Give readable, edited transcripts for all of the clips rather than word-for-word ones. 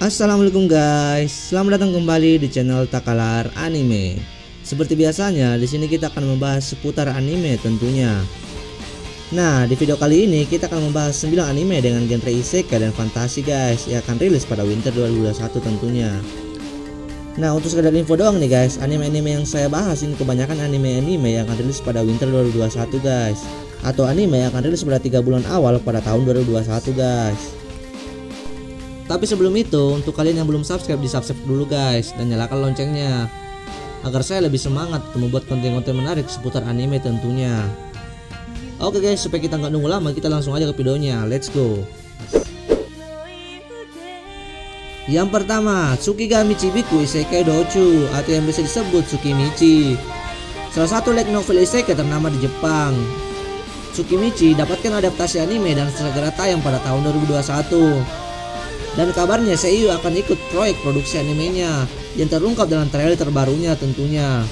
Assalamualaikum guys, selamat datang kembali di channel Takalar Anime. Seperti biasanya, di sini kita akan membahas seputar anime tentunya. Nah, di video kali ini kita akan membahas 9 anime dengan genre isekai dan fantasi guys, yang akan rilis pada winter 2021 tentunya. Nah, untuk sekedar info doang nih guys, anime-anime yang saya bahas ini kebanyakan anime-anime yang akan rilis pada winter 2021 guys, atau anime yang akan rilis pada 3 bulan awal pada tahun 2021 guys. Tapi sebelum itu, untuk kalian yang belum subscribe, di subscribe dulu guys, dan nyalakan loncengnya agar saya lebih semangat untuk membuat konten-konten menarik seputar anime tentunya. Oke guys, supaya kita nggak nunggu lama, kita langsung aja ke videonya. Let's go. Yang pertama, Tsukigami Chibiku Isekai Douchu, atau yang bisa disebut Tsukimichi. Salah satu light novel isekai ternama di Jepang. Tsukimichi dapatkan adaptasi anime dan segera tayang pada tahun 2021. Dan kabarnya Seiyu akan ikut proyek produksi animenya yang terungkap dalam trailer terbarunya tentunya.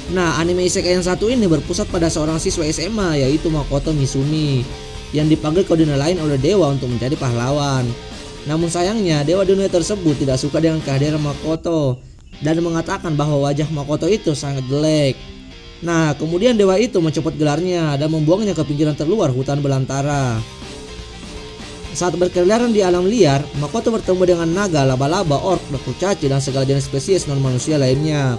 Nah, anime isekai yang satu ini berpusat pada seorang siswa SMA, yaitu Makoto Misumi, yang dipanggil kode lain oleh dewa untuk menjadi pahlawan. Namun sayangnya, dewa dunia tersebut tidak suka dengan kehadiran Makoto dan mengatakan bahwa wajah Makoto itu sangat jelek. Nah, kemudian dewa itu mencopot gelarnya dan membuangnya ke pinggiran terluar hutan belantara. Saat berkeliaran di alam liar, Makoto bertemu dengan naga, laba-laba, orc, kurcaci, dan segala jenis spesies non-manusia lainnya.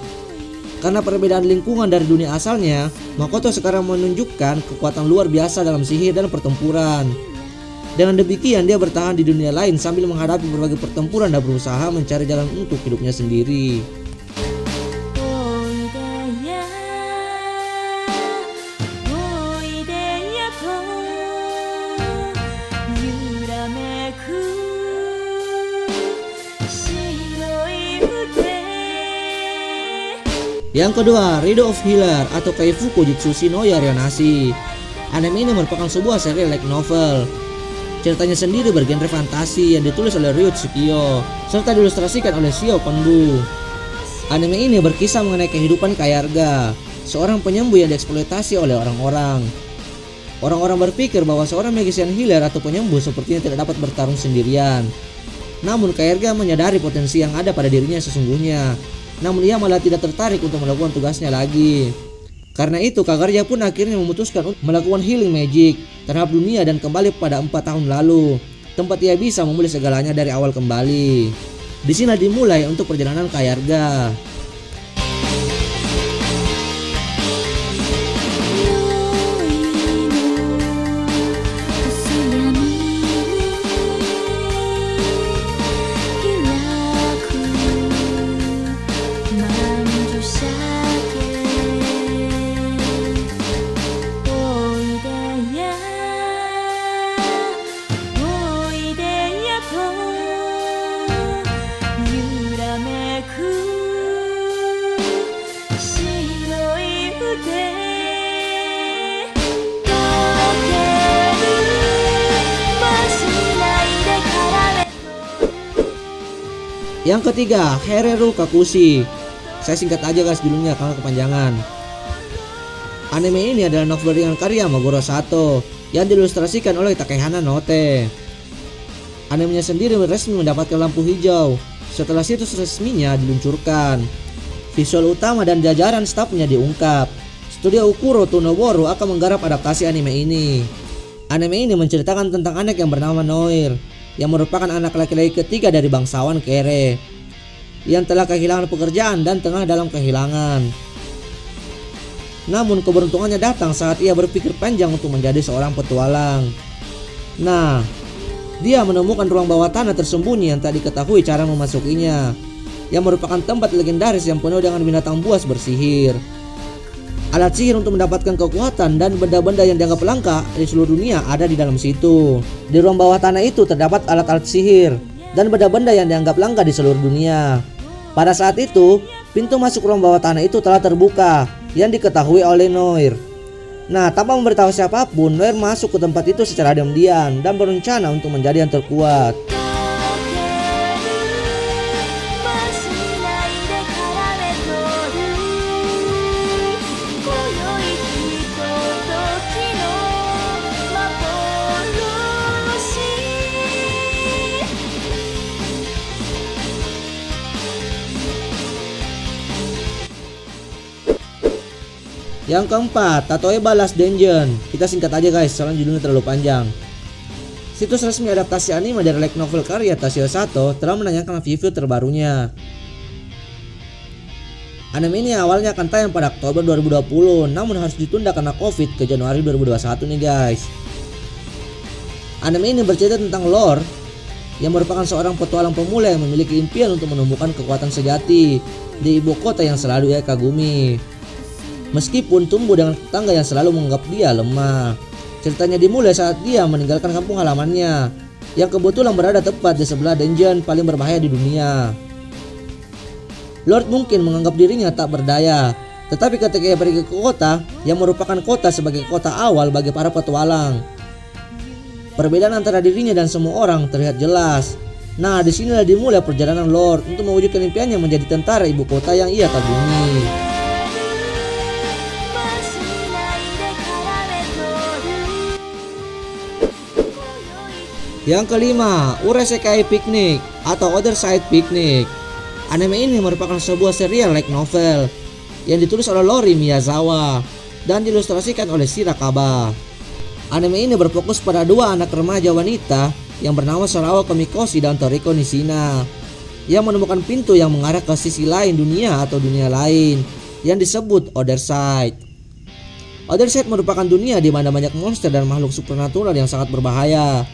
Karena perbedaan lingkungan dari dunia asalnya, Makoto sekarang menunjukkan kekuatan luar biasa dalam sihir dan pertempuran. Dengan demikian, dia bertahan di dunia lain sambil menghadapi berbagai pertempuran dan berusaha mencari jalan untuk hidupnya sendiri. Yang kedua, Rido of Healer atau Kaifuku Jitsushi no Yarianashi. Anime ini merupakan sebuah seri light novel. Ceritanya sendiri bergenre fantasi yang ditulis oleh Ryo Tsukio serta diilustrasikan oleh Shio Konbu. Anime ini berkisah mengenai kehidupan Kayarga, seorang penyembuh yang dieksploitasi oleh orang-orang. Orang-orang berpikir bahwa seorang magician healer atau penyembuh sepertinya tidak dapat bertarung sendirian. Namun Kayarga menyadari potensi yang ada pada dirinya sesungguhnya. Namun ia malah tidak tertarik untuk melakukan tugasnya lagi. Karena itu Kayarga pun akhirnya memutuskan untuk melakukan healing magic terhadap dunia dan kembali pada 4 tahun lalu, tempat ia bisa memulai segalanya dari awal kembali. Di sini dimulai untuk perjalanan Kayarga. Yang ketiga, Hereru Kakushi. Saya singkat aja guys judulnya karena kepanjangan. Anime ini adalah novel ringan karya Maguro Sato yang diilustrasikan oleh Takehana Note. Animenya sendiri resmi mendapatkan lampu hijau setelah situs resminya diluncurkan. Visual utama dan jajaran stafnya diungkap. Studio Ukuro Tunoboru akan menggarap adaptasi anime ini. Anime ini menceritakan tentang anak yang bernama Noir, yang merupakan anak laki-laki ketiga dari bangsawan Kere yang telah kehilangan pekerjaan dan tengah dalam kehilangan. Namun keberuntungannya datang saat ia berpikir panjang untuk menjadi seorang petualang. Nah, dia menemukan ruang bawah tanah tersembunyi yang tak diketahui cara memasukinya, yang merupakan tempat legendaris yang penuh dengan binatang buas bersihir. Alat sihir untuk mendapatkan kekuatan dan benda-benda yang dianggap langka di seluruh dunia ada di dalam situ. Di ruang bawah tanah itu terdapat alat-alat sihir dan benda-benda yang dianggap langka di seluruh dunia. Pada saat itu, pintu masuk ruang bawah tanah itu telah terbuka yang diketahui oleh Noir. Nah, tanpa memberitahu siapapun, Noir masuk ke tempat itu secara diam-diam dan berencana untuk menjadi yang terkuat. Yang keempat, Tatoeba Last Dungeon. Kita singkat aja guys, soalnya judulnya terlalu panjang. Situs resmi adaptasi anime dari light novel karya Tashio Sato telah menayangkan review terbarunya. Anime ini awalnya akan tayang pada Oktober 2020, namun harus ditunda karena Covid ke Januari 2021 nih guys. Anime ini bercerita tentang Lore yang merupakan seorang petualang pemula yang memiliki impian untuk menemukan kekuatan sejati di ibu kota yang selalu ia kagumi. Meskipun tumbuh dengan tetangga yang selalu menganggap dia lemah. Ceritanya dimulai saat dia meninggalkan kampung halamannya yang kebetulan berada tepat di sebelah dungeon paling berbahaya di dunia. Lord mungkin menganggap dirinya tak berdaya, tetapi ketika ia pergi ke kota yang merupakan kota sebagai kota awal bagi para petualang, perbedaan antara dirinya dan semua orang terlihat jelas. Nah, disinilah dimulai perjalanan Lord untuk mewujudkan impiannya menjadi tentara ibu kota yang ia kagumi. Yang kelima, Uresekai Picnic atau Other Side Picnic. Anime ini merupakan sebuah serial light novel yang ditulis oleh Lori Miyazawa dan diilustrasikan oleh Shirakaba. Anime ini berfokus pada dua anak remaja wanita yang bernama Sorawa Komikoshi dan Toriko Nishina yang menemukan pintu yang mengarah ke sisi lain dunia atau dunia lain yang disebut Other Side. Other Side merupakan dunia di mana banyak monster dan makhluk supernatural yang sangat berbahaya.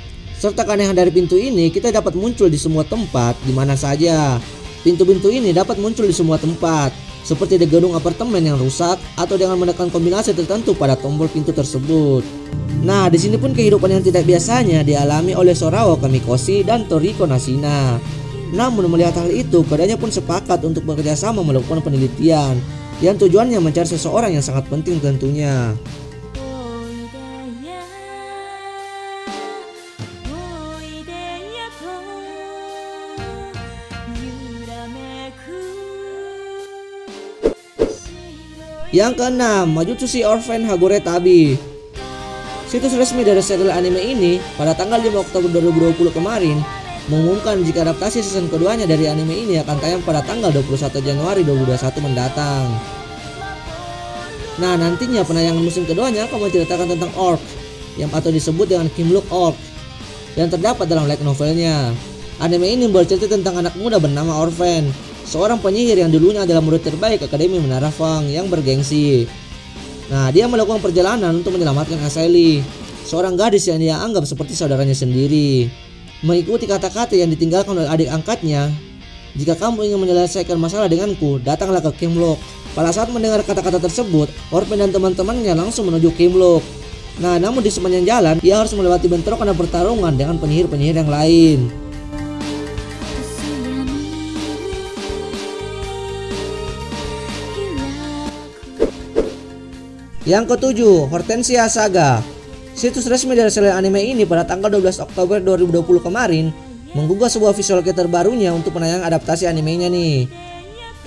Serta keanehan dari pintu ini kita dapat muncul di semua tempat di mana saja. Pintu-pintu ini dapat muncul di semua tempat, seperti di gedung apartemen yang rusak atau dengan menekan kombinasi tertentu pada tombol pintu tersebut. Nah, di sini pun kehidupan yang tidak biasanya dialami oleh Sorawa Komikoshi dan Toriko Nishina. Namun melihat hal itu, keduanya pun sepakat untuk bekerja sama melakukan penelitian yang tujuannya mencari seseorang yang sangat penting tentunya. Yang keenam, Majutsu Orphan Hagure Tabi. Situs resmi dari serial anime ini pada tanggal 5 Oktober 2020 kemarin mengumumkan jika adaptasi season keduanya dari anime ini akan tayang pada tanggal 21 Januari 2021 mendatang. Nah, nantinya penayangan musim keduanya akan menceritakan tentang orc yang atau disebut dengan Kimlook Orc yang terdapat dalam light novelnya. Anime ini bercerita tentang anak muda bernama Orphan, seorang penyihir yang dulunya adalah murid terbaik Akademi Menara Fang yang bergengsi. Nah, dia melakukan perjalanan untuk menyelamatkan Aseli, seorang gadis yang dia anggap seperti saudaranya sendiri. Mengikuti kata-kata yang ditinggalkan oleh adik angkatnya, "Jika kamu ingin menyelesaikan masalah denganku, datanglah ke Kimlook." Pada saat mendengar kata-kata tersebut, Orphan dan teman-temannya langsung menuju Kimlook. Nah, namun di sepanjang jalan, ia harus melewati bentrokan dan pertarungan dengan penyihir-penyihir yang lain. Yang ketujuh, Hortensia Saga. Situs resmi dari serial anime ini pada tanggal 12 Oktober 2020 kemarin menggugah sebuah visual kit terbarunya untuk penayangan adaptasi animenya nih.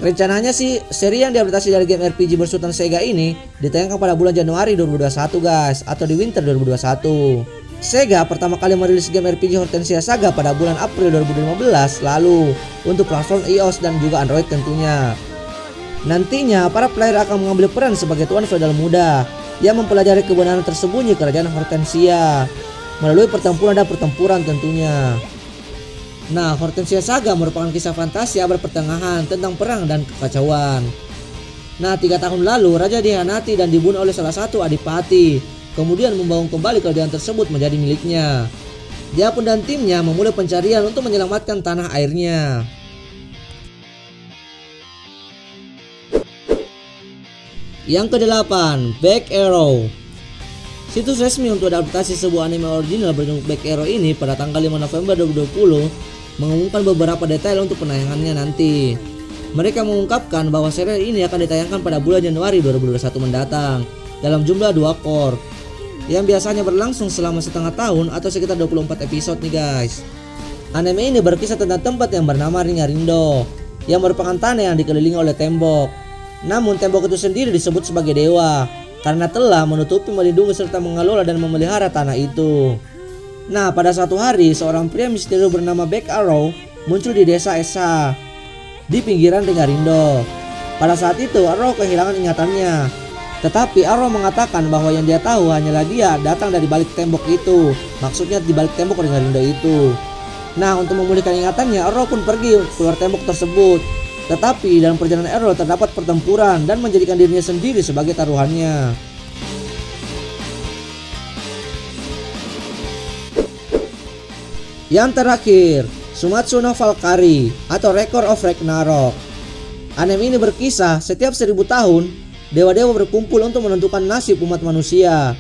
Rencananya sih, seri yang diadaptasi dari game RPG bersutan Sega ini ditayangkan pada bulan Januari 2021 guys, atau di winter 2021. Sega pertama kali merilis game RPG Hortensia Saga pada bulan April 2015 lalu untuk platform iOS dan juga Android tentunya. Nantinya para player akan mengambil peran sebagai tuan feodal muda yang mempelajari kebenaran tersembunyi kerajaan Hortensia melalui pertempuran dan pertempuran tentunya. Nah, Hortensia Saga merupakan kisah fantasi abad pertengahan tentang perang dan kekacauan. Nah, 3 tahun lalu raja dihianati dan dibunuh oleh salah satu adipati, kemudian membangun kembali kerajaan tersebut menjadi miliknya. Dia pun dan timnya memulai pencarian untuk menyelamatkan tanah airnya. Yang kedelapan, Back Arrow. Situs resmi untuk adaptasi sebuah anime original berjudul Back Arrow ini pada tanggal 5 November 2020 mengumumkan beberapa detail untuk penayangannya nanti. Mereka mengungkapkan bahwa serial ini akan ditayangkan pada bulan Januari 2021 mendatang dalam jumlah 2 core yang biasanya berlangsung selama setengah tahun atau sekitar 24 episode nih guys. Anime ini berkisah tentang tempat yang bernama Ring Arindo yang merupakan tanah yang dikelilingi oleh tembok. Namun tembok itu sendiri disebut sebagai dewa karena telah menutupi, melindungi serta mengelola dan memelihara tanah itu. Nah, pada suatu hari seorang pria misterius bernama Back Arrow muncul di desa Esa di pinggiran Ring Arindo. Pada saat itu Arrow kehilangan ingatannya. Tetapi Arrow mengatakan bahwa yang dia tahu hanyalah dia datang dari balik tembok itu. Maksudnya di balik tembok Ringa itu. Nah, untuk memulihkan ingatannya, Arrow pun pergi keluar tembok tersebut. Tetapi dalam perjalanan Arrow terdapat pertempuran dan menjadikan dirinya sendiri sebagai taruhannya. Yang terakhir, Sumatsu no Valkyrie atau Record of Ragnarok. Anime ini berkisah setiap 1000 tahun dewa-dewa berkumpul untuk menentukan nasib umat manusia.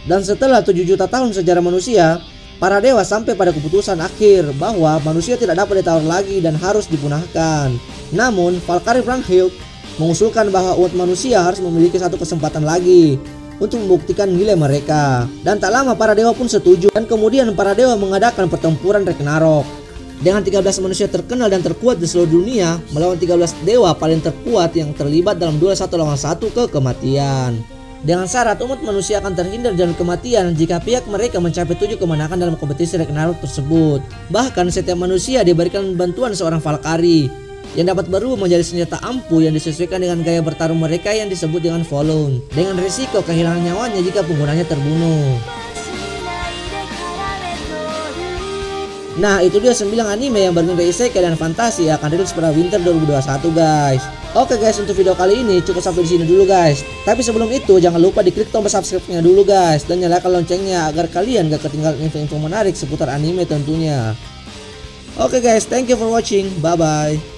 Dan setelah 7 juta tahun sejarah manusia, para dewa sampai pada keputusan akhir bahwa manusia tidak dapat ditawar lagi dan harus dipunahkan. Namun, Valkyrie Brunhild mengusulkan bahwa umat manusia harus memiliki satu kesempatan lagi untuk membuktikan nilai mereka. Dan tak lama para dewa pun setuju, dan kemudian para dewa mengadakan pertempuran Ragnarok. Dengan 13 manusia terkenal dan terkuat di seluruh dunia melawan 13 dewa paling terkuat yang terlibat dalam duel 1 lawan 1 ke kematian. Dengan syarat umat manusia akan terhindar dari kematian jika pihak mereka mencapai 7 kemenangan dalam kompetisi Ragnarok tersebut. Bahkan setiap manusia diberikan bantuan seorang Valkyrie yang dapat berubah menjadi senjata ampuh yang disesuaikan dengan gaya bertarung mereka yang disebut dengan Volon, dengan risiko kehilangan nyawanya jika penggunanya terbunuh. Nah, itu dia 9 anime yang bergenre isekai dan fantasi akan rilis pada winter 2021 guys. Oke guys, untuk video kali ini cukup sampai di sini dulu guys. Tapi sebelum itu jangan lupa diklik tombol subscribe-nya dulu guys dan nyalakan loncengnya agar kalian gak ketinggalan info-info menarik seputar anime tentunya. Oke guys, thank you for watching. Bye bye.